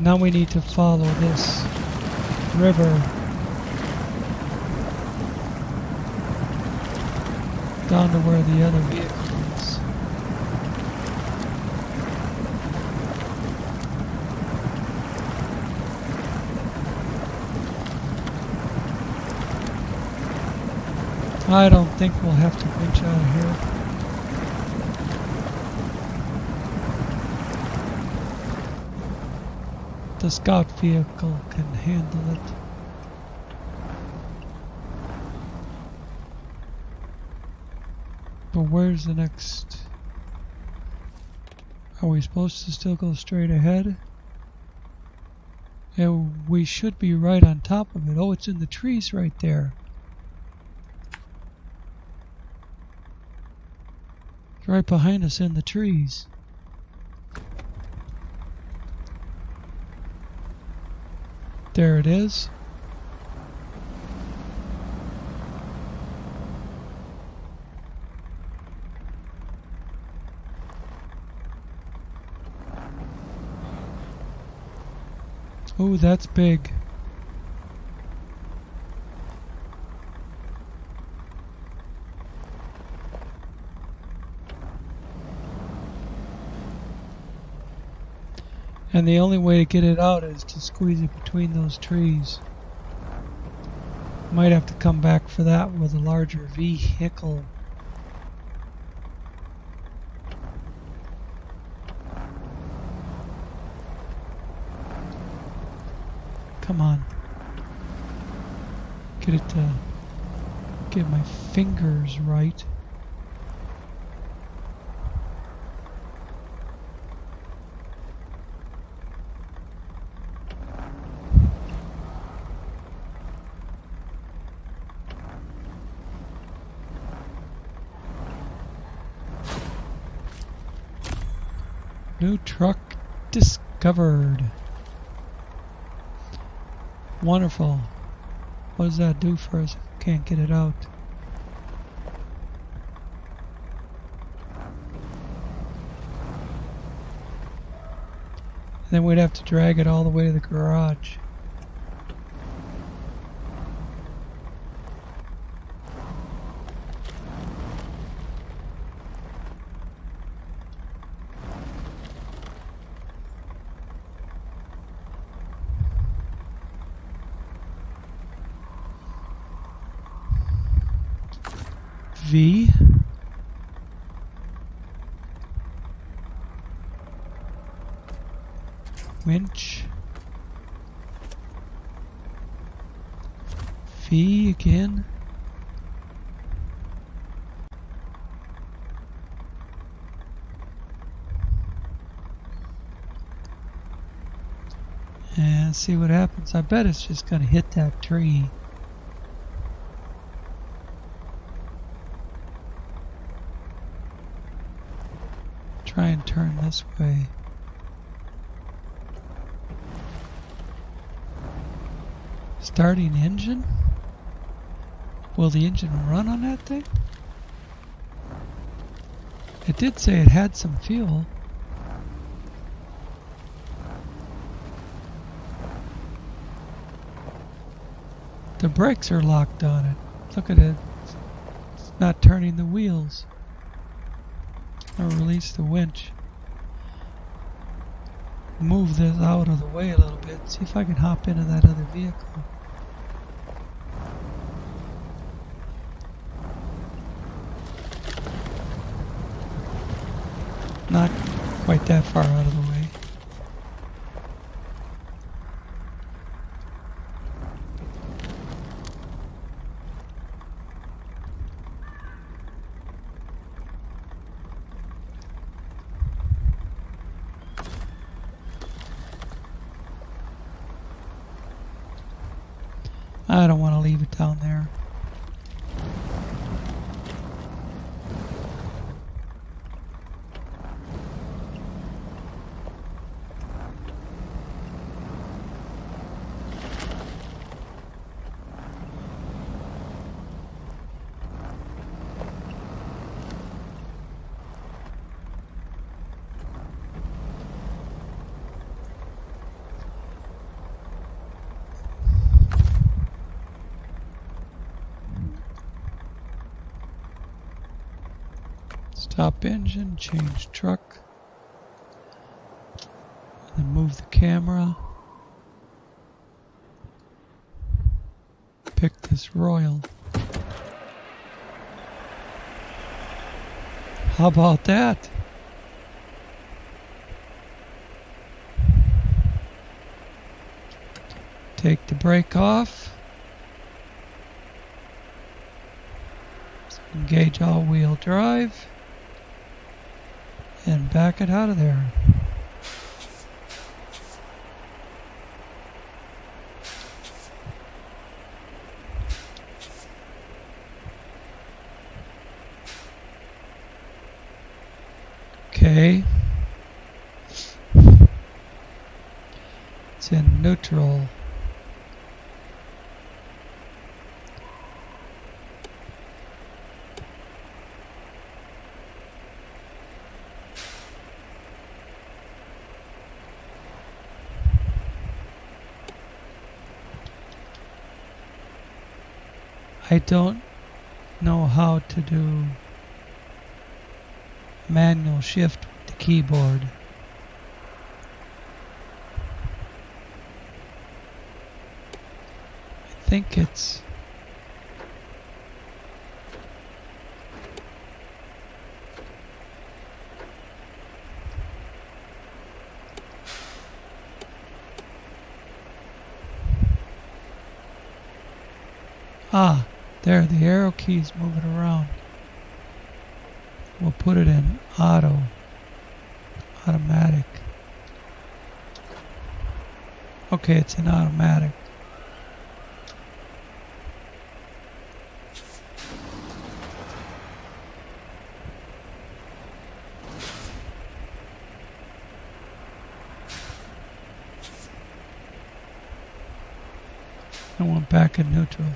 Now we need to follow this river down to where the other vehicle is. I don't think we'll have to winch out of here. The scout vehicle can handle it. But where's the next? Are we supposed to still go straight ahead? Yeah, we should be right on top of it. Oh, it's in the trees right there. It's right behind us in the trees. There it is. Oh, that's big. And the only way to get it out is to squeeze it between those trees. Might have to come back for that with a larger vehicle. Come on. Get it to get my fingers right. New truck discovered. Wonderful. What does that do for us? Can't get it out. Then we'd have to drag it all the way to the garage. V. Winch. V again. And see what happens. I bet it's just gonna hit that tree. Try and turn this way. Starting engine? Will the engine run on that thing? It did say it had some fuel. The brakes are locked on it. Look at it. It's not turning the wheels. I'll release the winch. Move this out of the way a little bit. See if I can hop into that other vehicle. Not quite that far out of the way. I don't want to leave it down there. Stop engine, change truck, and then move the camera. Pick this Royal. How about that? Take the brake off. Engage all-wheel drive. And back it out of there. Okay. It's in neutral. I don't know how to do manual shift with the keyboard. I think it's there, the arrow key's moving around. We'll put it in automatic. Okay, it's in automatic. I went back in neutral.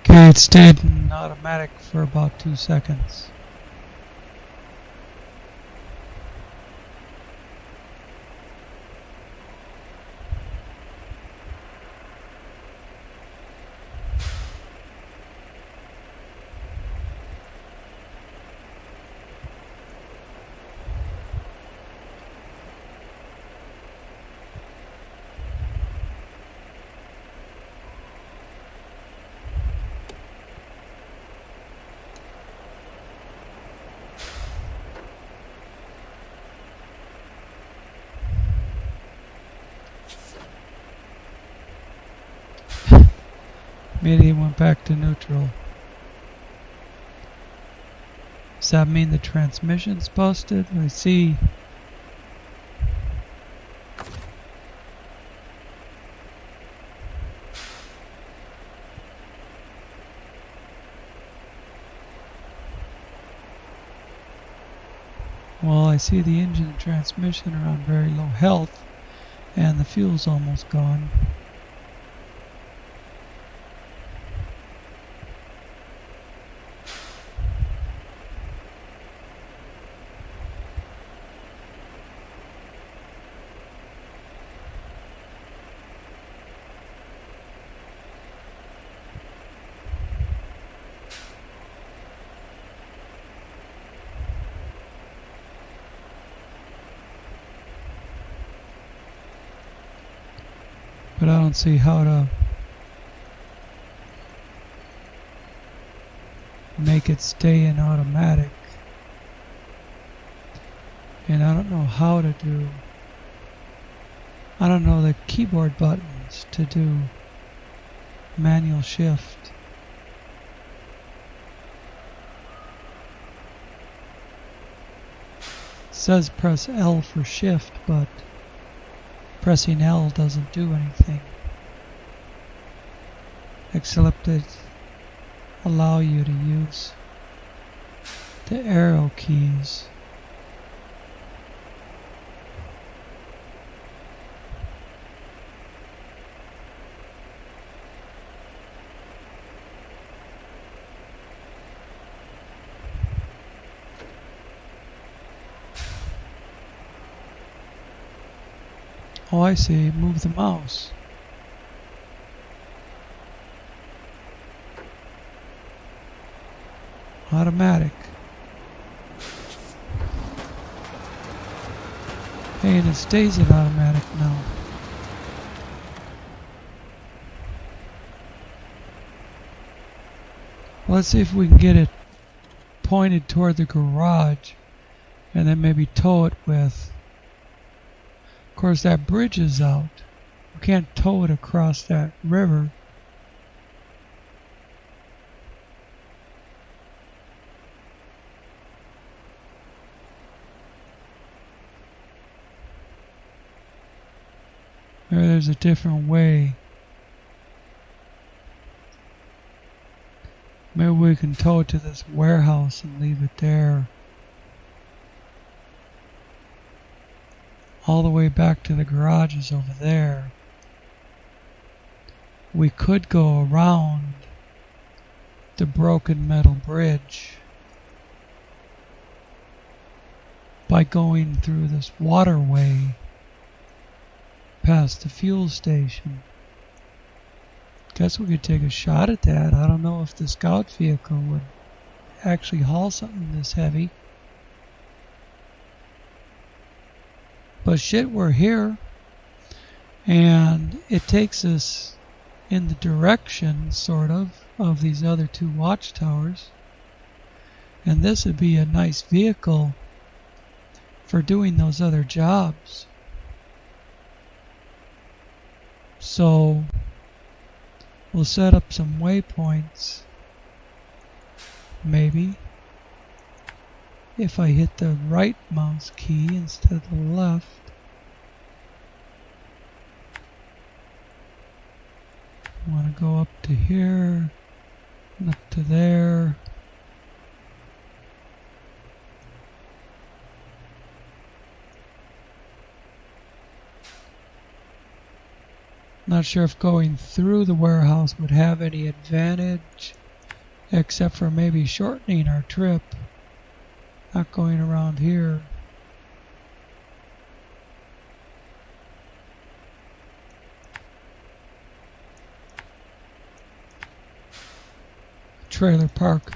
Okay, it stayed in automatic for about 2 seconds. Immediately went back to neutral. Does that mean the transmission's busted? I see. Well, I see the engine and transmission are on very low health, and the fuel's almost gone. But I don't see how to make it stay in automatic. And I don't know how to do, I don't know the keyboard buttons to do manual shift. says press L for shift, but pressing L doesn't do anything. Except it allow you to use the arrow keys. Oh, I see. Move the mouse. Automatic. Hey, and it stays in automatic now. Let's see if we can get it pointed toward the garage and then maybe tow it with. Of course, that bridge is out. We can't tow it across that river. Maybe there's a different way. Maybe we can tow it to this warehouse and leave it there. All the way back to the garage is over there. We could go around the broken metal bridge by going through this waterway past the fuel station. Guess we could take a shot at that. I don't know if the scout vehicle would actually haul something this heavy. But shit, we're here. And it takes us in the direction, sort of these other two watchtowers. And this would be a nice vehicle for doing those other jobs. So we'll set up some waypoints, maybe, if I hit the right mouse key instead of the left. I want to go up to here, and up to there. Not sure if going through the warehouse would have any advantage, except for maybe shortening our trip, not going around here. Trailer park.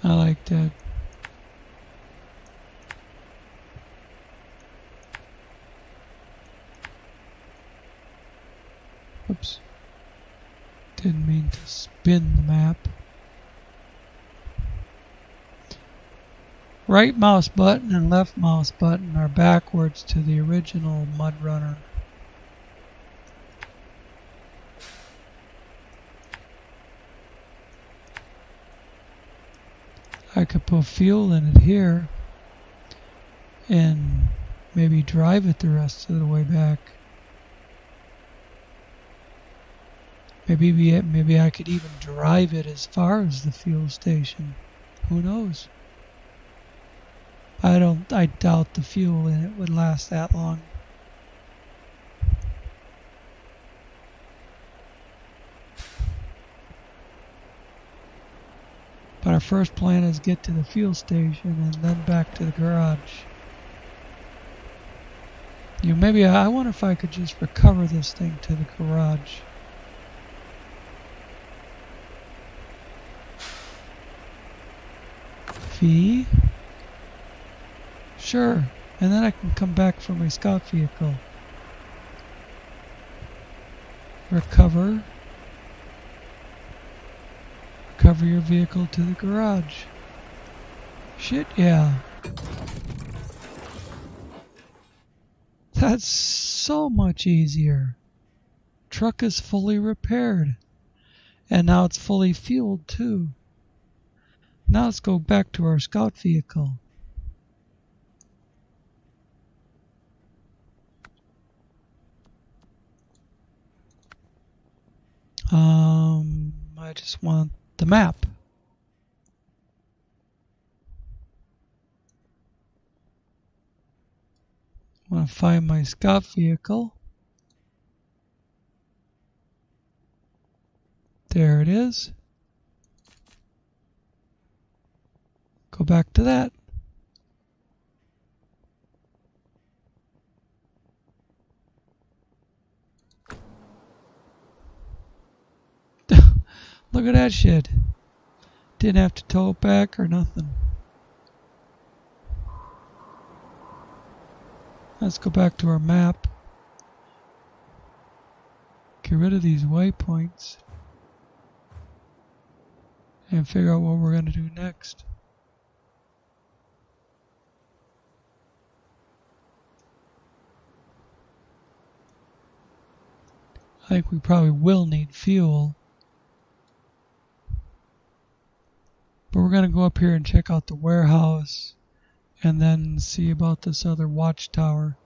I like that. Oops. Didn't mean to spin the map. Right mouse button and left mouse button are backwards to the original MudRunner. I could put fuel in it here and maybe drive it the rest of the way back. Maybe I could even drive it as far as the fuel station. Who knows? I doubt the fuel in it would last that long. But our first plan is get to the fuel station and then back to the garage. Maybe I wonder if I could just recover this thing to the garage. V? Sure, and then I can come back for my scout vehicle. Recover your vehicle to the garage. Shit, yeah. That's so much easier. Truck is fully repaired. And now it's fully fueled too. Now let's go back to our scout vehicle. I just want the map. I want to find my scout vehicle. There it is. Go back to that. Look at that shit. Didn't have to tow it back or nothing. Let's go back to our map. Get rid of these waypoints. And figure out what we're going to do next. I think we probably will need fuel. But we're going to go up here and check out the warehouse and then see about this other watchtower.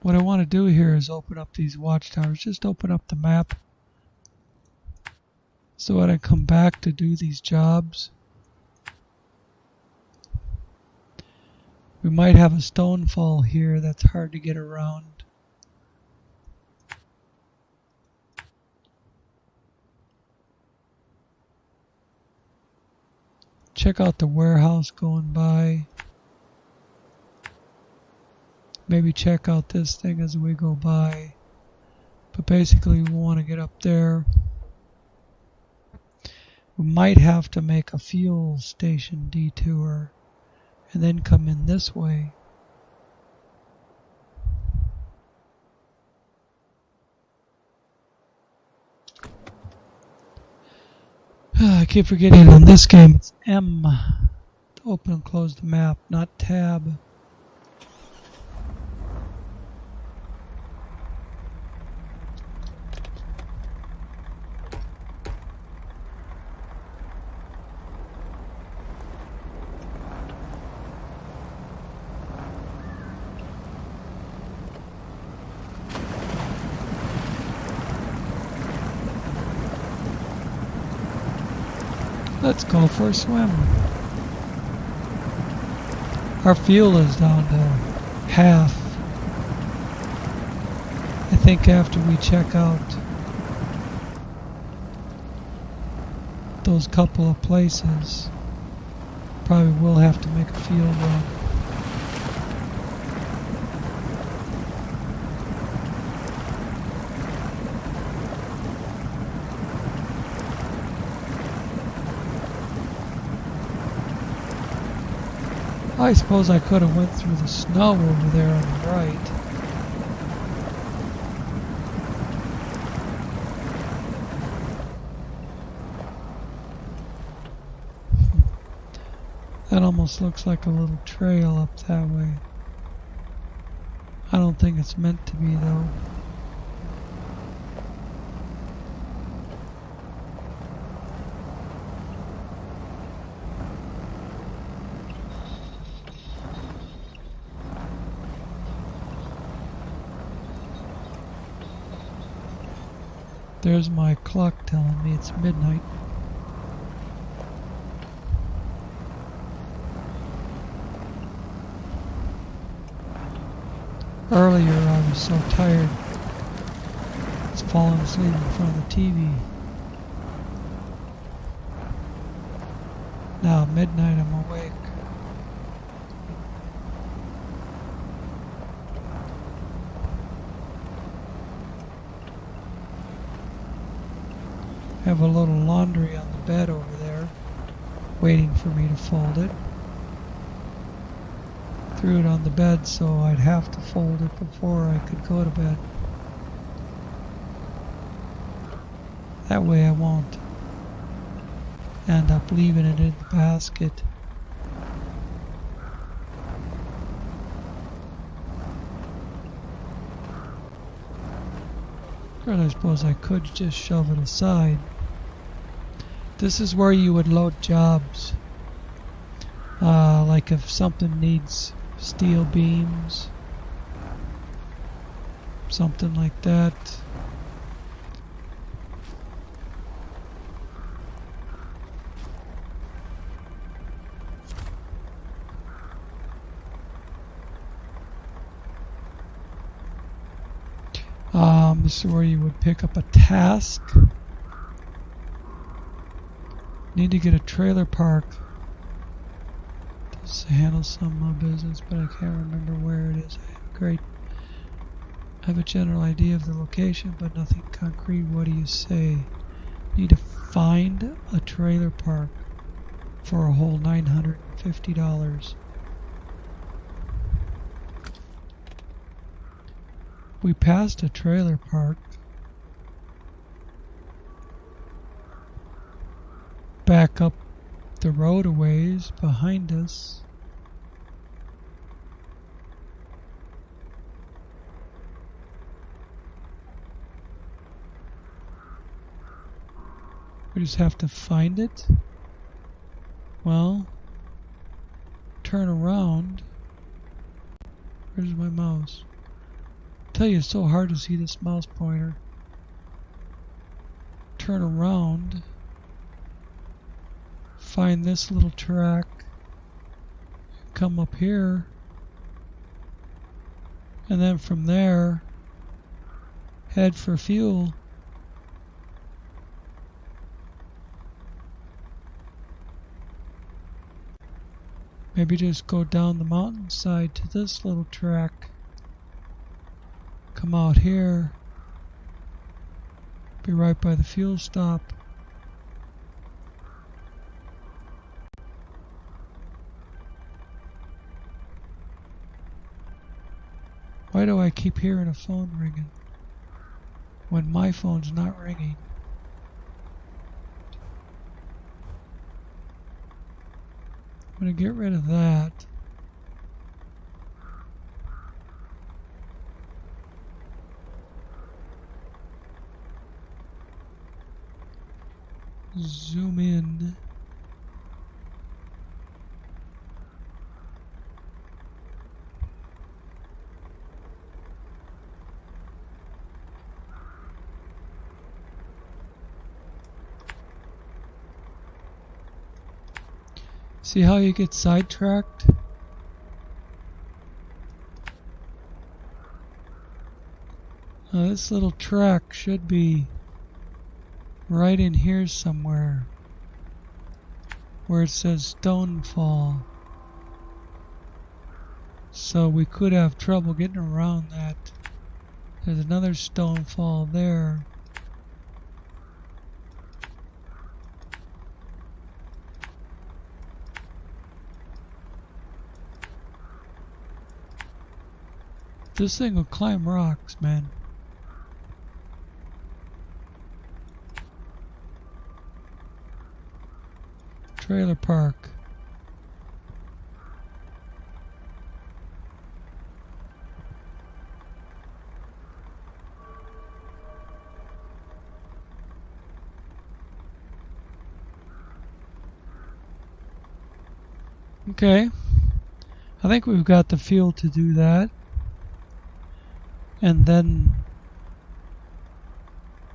What I want to do here is open up these watchtowers. Just open up the map so when I come back to do these jobs, we might have a stone fall here that's hard to get around. Check out the warehouse going by. Maybe check out this thing as we go by. But basically we want to get up there. We might have to make a fuel station detour and then come in this way. I keep forgetting on this game it's M to open and close the map, not tab. Let's go for a swim. Our fuel is down to half. I think after we check out those couple of places, probably will have to make a fuel run. I suppose I could have went through the snow over there on the right. That almost looks like a little trail up that way. I don't think it's meant to be though. There's my clock telling me it's midnight. Earlier I was so tired, I was falling asleep in front of the TV. Now at midnight I'm awake. I have a little laundry on the bed over there, waiting for me to fold it. Threw it on the bed so I'd have to fold it before I could go to bed. That way I won't end up leaving it in the basket. Or I suppose I could just shove it aside. This is where you would load jobs. Like if something needs steel beams something like that. This is where you would pick up a task. Need to get a trailer park to handle some business, but I can't remember where it is. I have a general idea of the location, but nothing concrete. What do you say? Need to find a trailer park for a whole $950. We passed a trailer park. Back up the road a ways behind us. We just have to find it. Well, turn around. Where's my mouse? I tell you, it's so hard to see this mouse pointer. Turn around. Find this little track. Come up here. And then from there, head for fuel. Maybe just go down the mountainside to this little track. Come out here. Be right by the fuel stop. Why do I keep hearing a phone ringing when my phone's not ringing? I'm going to get rid of that. Zoom in. See how you get sidetracked? This little track should be right in here somewhere where it says Stonefall. So we could have trouble getting around that. There's another Stonefall there. This thing will climb rocks, man. Trailer park. Okay. I think we've got the fuel to do that. And then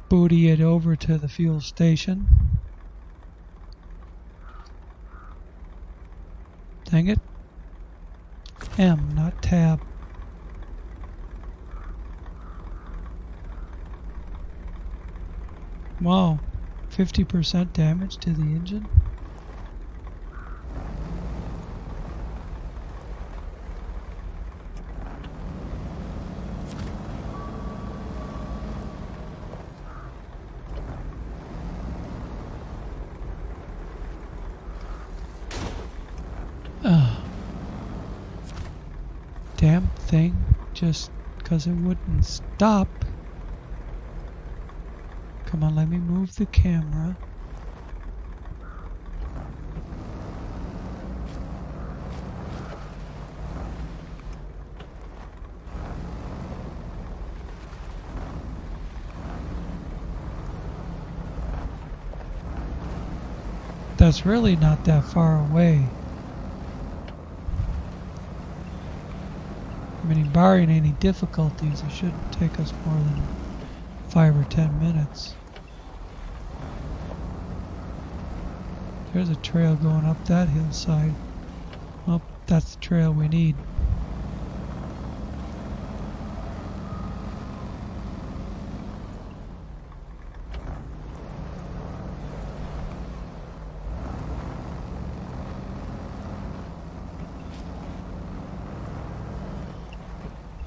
booty it over to the fuel station. Dang it. M, not tab. Wow, 50% damage to the engine? Damn thing, just because it wouldn't stop. Come on, let me move the camera. That's really not that far away. mean, barring any difficulties, it shouldn't take us more than 5 or 10 minutes. There's a trail going up that hillside. Oh, that's the trail we need.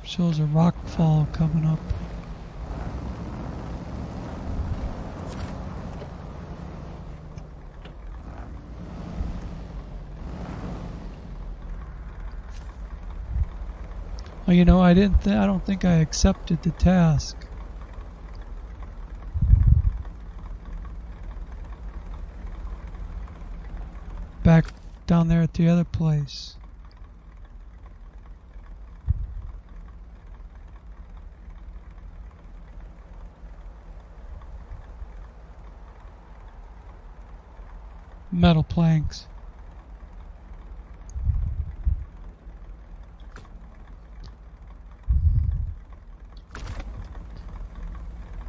Shows a rock fall coming up. Well, you know, I don't think I accepted the task. Back down there at the other place. Metal planks.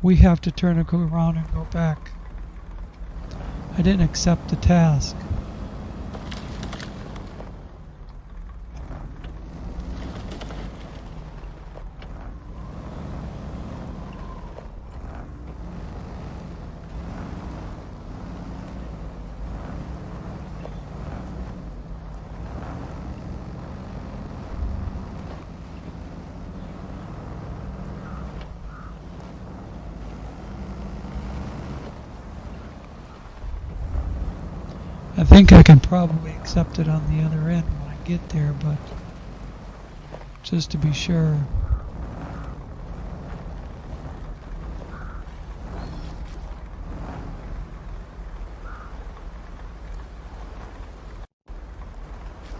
We have to turn and go around and go back. I didn't accept the task. I think I can probably accept it on the other end when I get there, but just to be sure.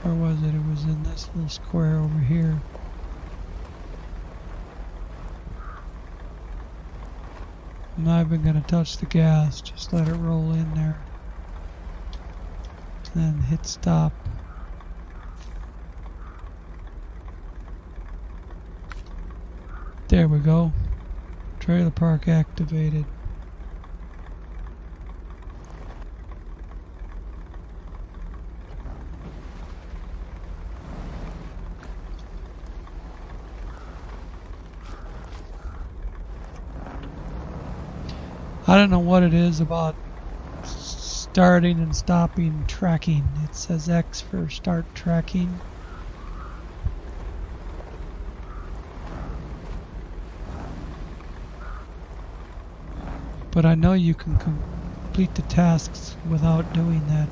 Where was it? It was in this little square over here. I'm not even going to touch the gas, just let it roll in there. Then hit stop. There we go. Trailer park activated. I don't know what it is about starting and stopping tracking. It says X for start tracking. But I know you can complete the tasks without doing that.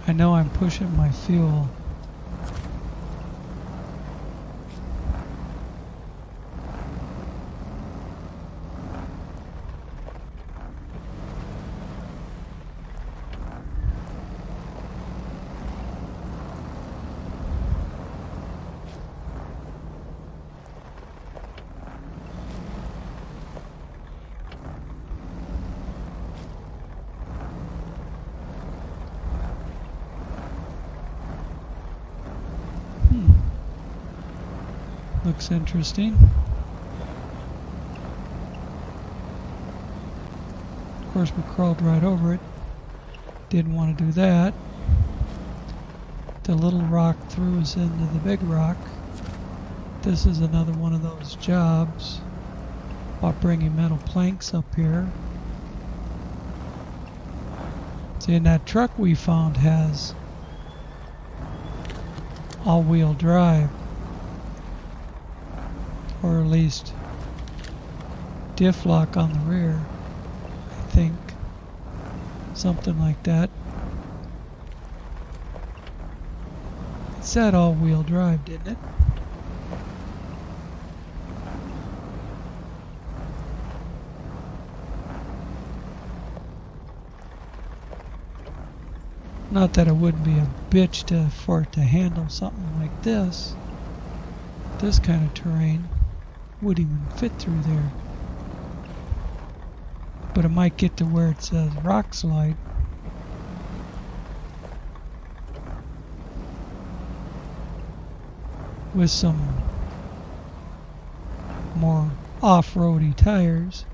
I know I'm pushing my fuel. Looks interesting. Of course, we crawled right over it. Didn't want to do that. The little rock threw us into the big rock. This is another one of those jobs about bringing metal planks up here. See, and that truck we found has all-wheel drive. Or at least diff lock on the rear, I think. Something like that. It said all-wheel drive, didn't it? Not that it wouldn't be a bitch for it to handle something like this. This kind of terrain wouldn't even fit through there. But it might get to where it says rock slide. With some more off-roady tires.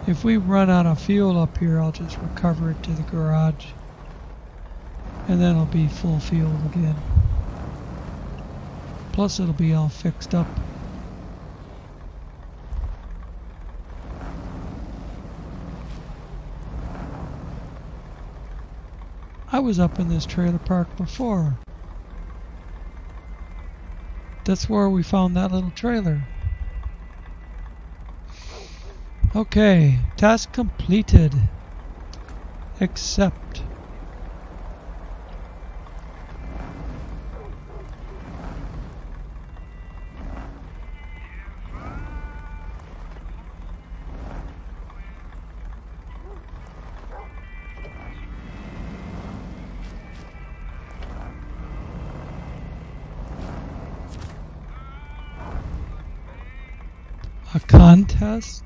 If we run out of fuel up here, I'll just recover it to the garage. And then it'll be full fuel again. Plus it'll be all fixed up. I was up in this trailer park before. That's where we found that little trailer. Okay, task completed. Accept. A contest?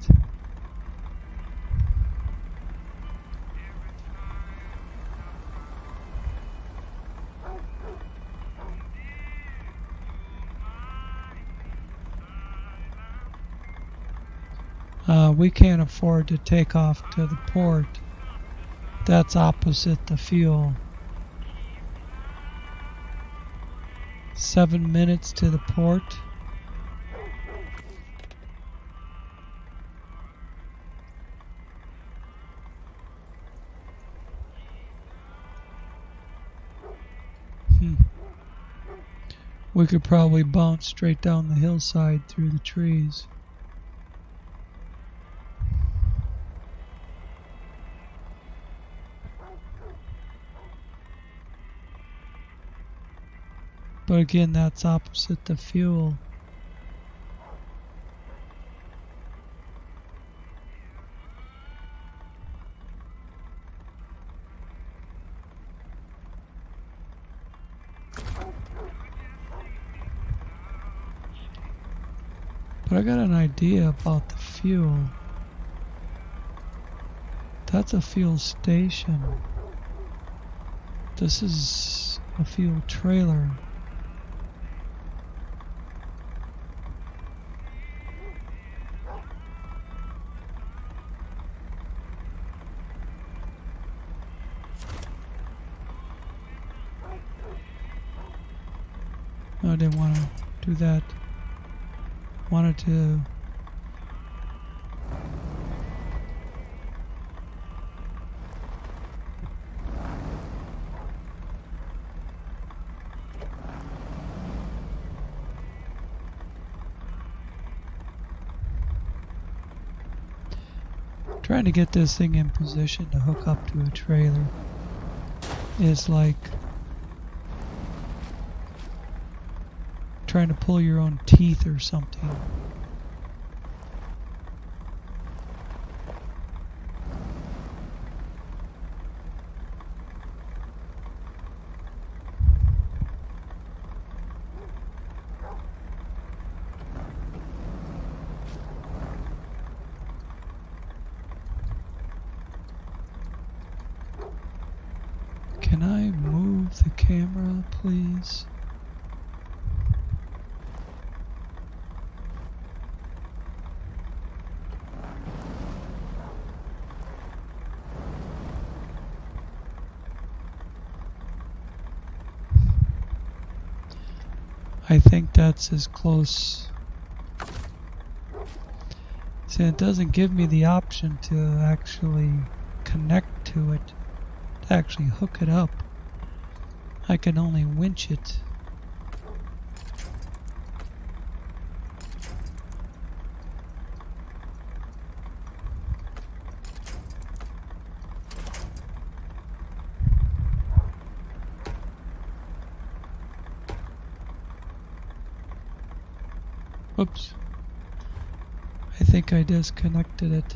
We can't afford to take off to the port. That's opposite the fuel. 7 minutes to the port. We could probably bounce straight down the hillside through the trees. But again, that's opposite the fuel. But I got an idea about the fuel. That's a fuel station. This is a fuel trailer. No, I didn't want to do that. Wanted to trying to get this thing in position to hook up to a trailer is like trying to pull your own teeth or something. Can I move the camera, please? I think that's as close. See, it doesn't give me the option to actually connect to it, to actually hook it up. I can only winch it. Whoops. I think I disconnected it.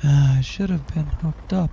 I should have been hooked up.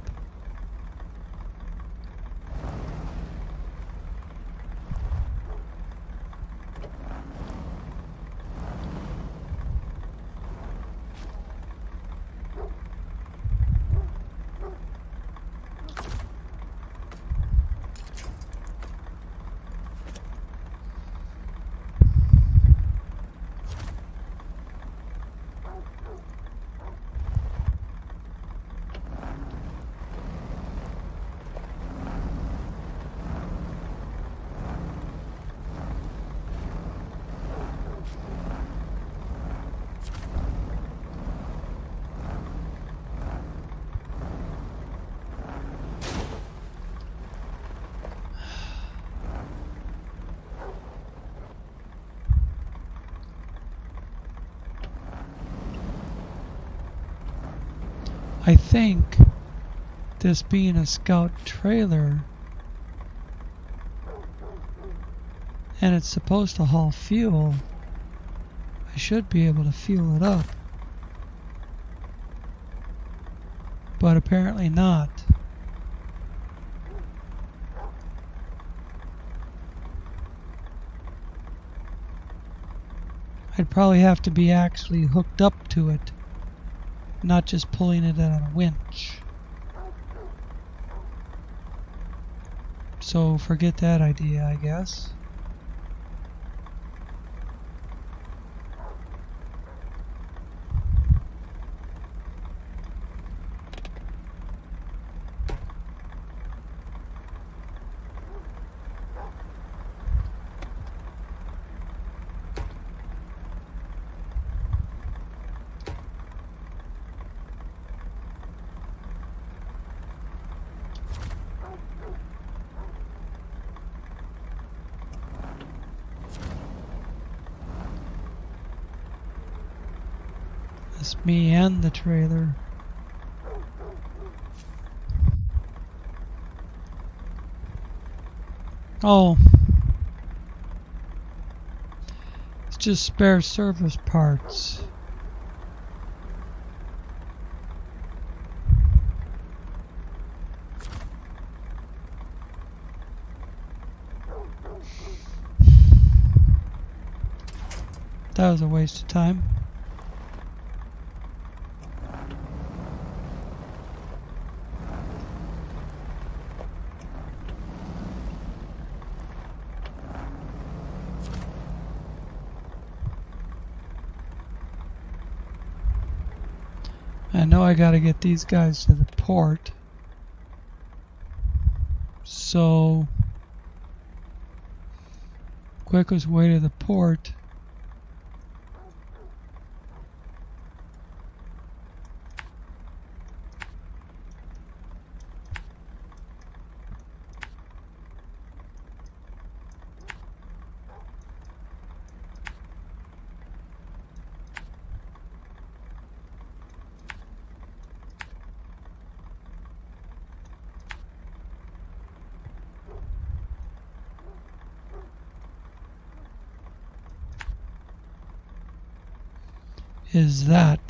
I think this being a scout trailer and it's supposed to haul fuel, I should be able to fuel it up. But apparently not. I'd probably have to be actually hooked up to it, not just pulling it on a winch. So forget that idea, I guess. It's me and the trailer. Oh. It's just spare service parts. That was a waste of time. I know I gotta get these guys to the port. So, quickest way to the port is that.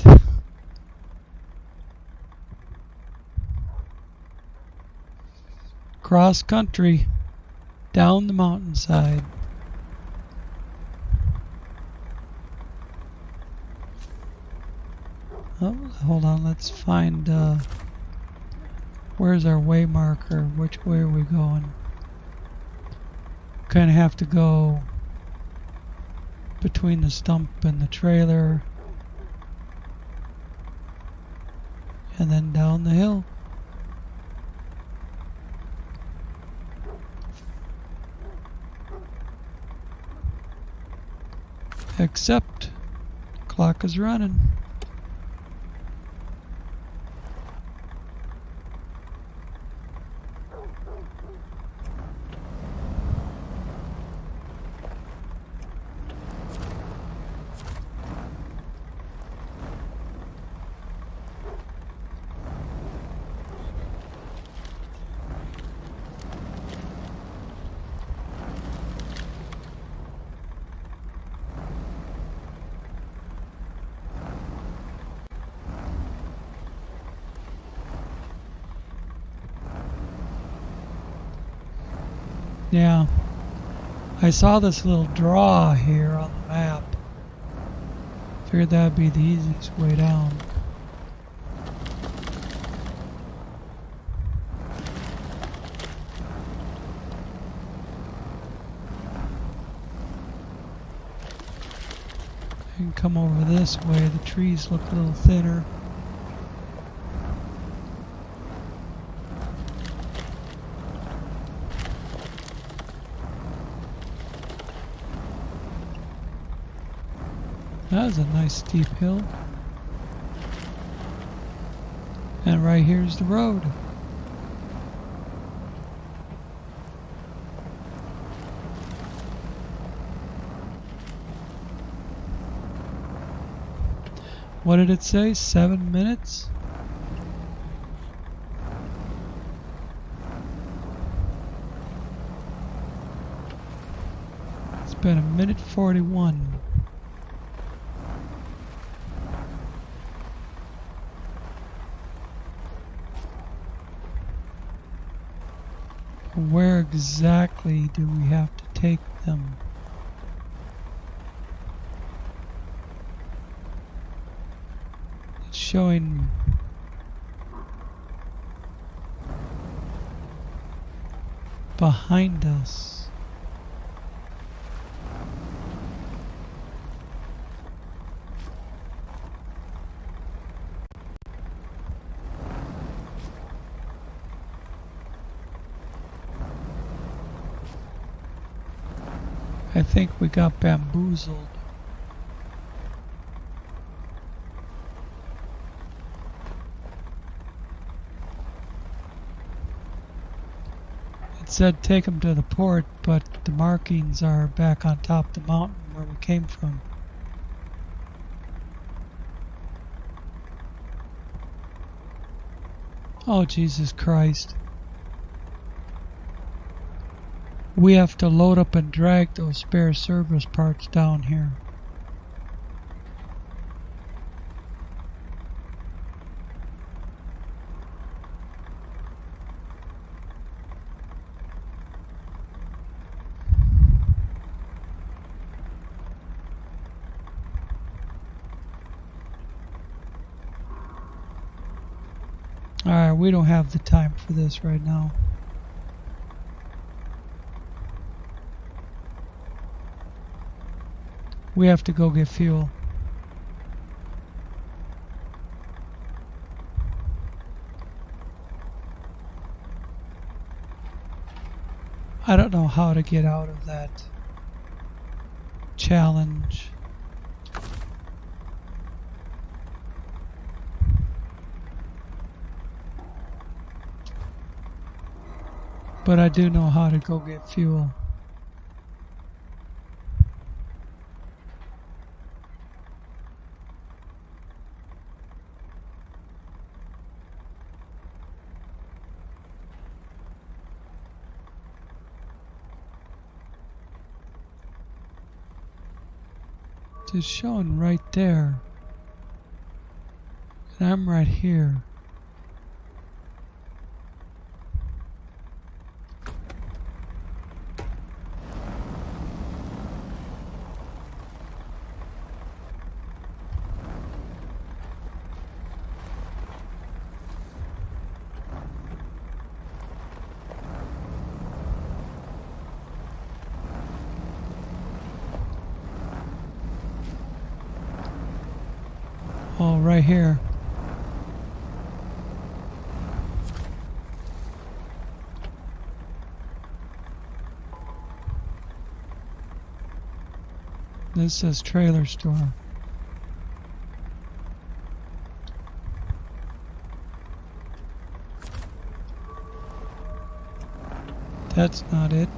Cross country, down the mountainside. Oh, hold on, let's find, where's our way marker? Which way are we going? Kind of have to go between the stump and the trailer. And then down the hill. Except, the clock is running. Yeah. I saw this little draw here on the map. Figured that'd be the easiest way down. I can come over this way. The trees look a little thinner. That was a nice steep hill. And right here's the road. What did it say? 7 minutes? It's been 1:41. Where exactly do we have to take them? It's showing behind us. I think we got bamboozled. It said take them to the port, but the markings are back on top of the mountain where we came from. Oh, Jesus Christ. We have to load up and drag those spare service parts down here. Alright, we don't have the time for this right now. We have to go get fuel. I don't know how to get out of that challenge. But I do know how to go get fuel. It's showing right there. And I'm right here. Oh, right here. This says trailer store. That's not it.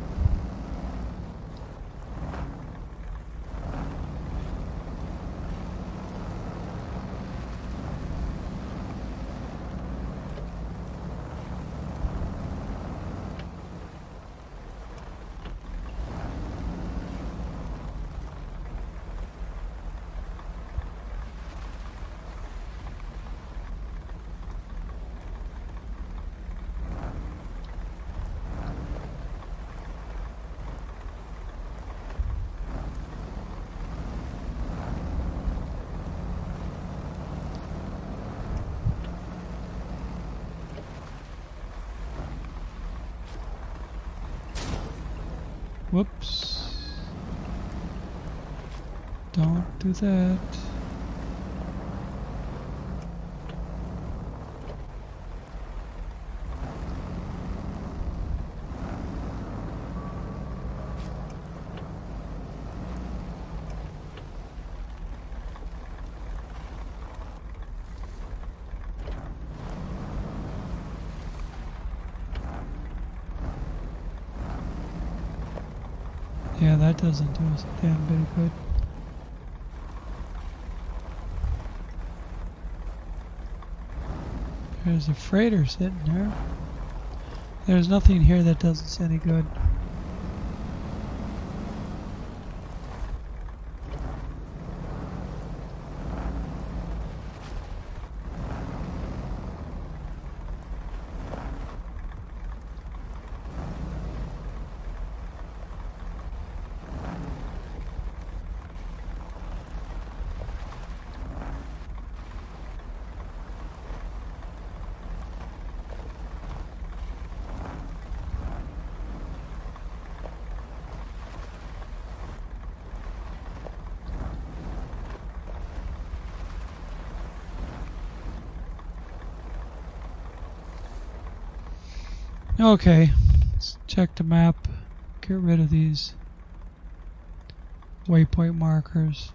do that. Yeah, that doesn't do us a damn bit of good. There's a freighter sitting there. There's nothing here that does us any good. Okay, let's check the map, get rid of these waypoint markers.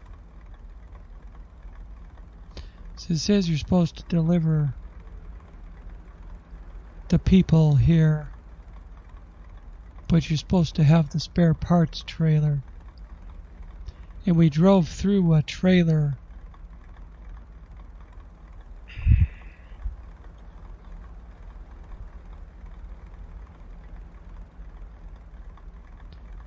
So it says you're supposed to deliver the people here, but you're supposed to have the spare parts trailer. And we drove through a trailer.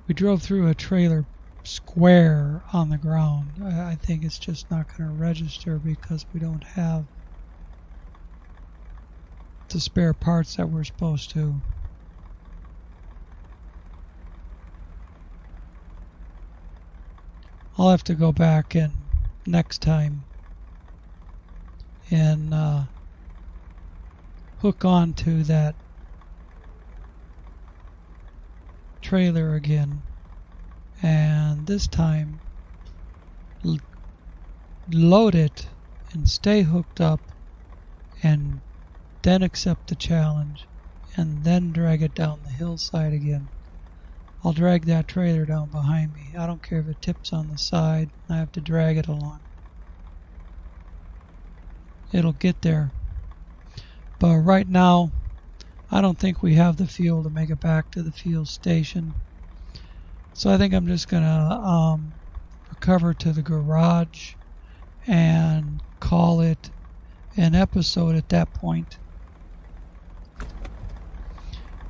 We drove through a trailer square on the ground. I think it's just not going to register because we don't have the spare parts that we're supposed to. I'll have to go back and next time and hook onto that trailer again, and this time load it and stay hooked up and then accept the challenge and then drag it down the hillside again. I'll drag that trailer down behind me. I don't care if it tips on the side, I have to drag it along. It'll get there. But right now I don't think we have the fuel to make it back to the fuel station. So I think I'm just gonna recover to the garage and call it an episode at that point.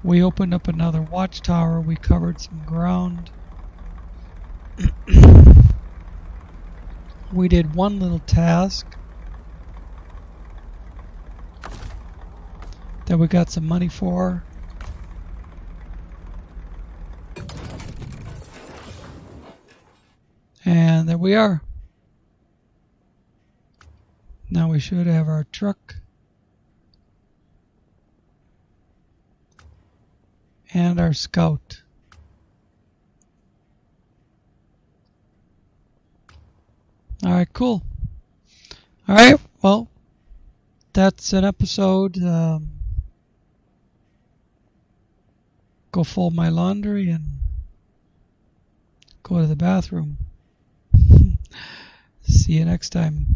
We opened up another watchtower, we covered some ground. We did one little task that we got some money for. And there we are. Now we should have our truck and our scout. Alright, cool. Alright, well, that's an episode. Go fold my laundry and go to the bathroom. See you next time.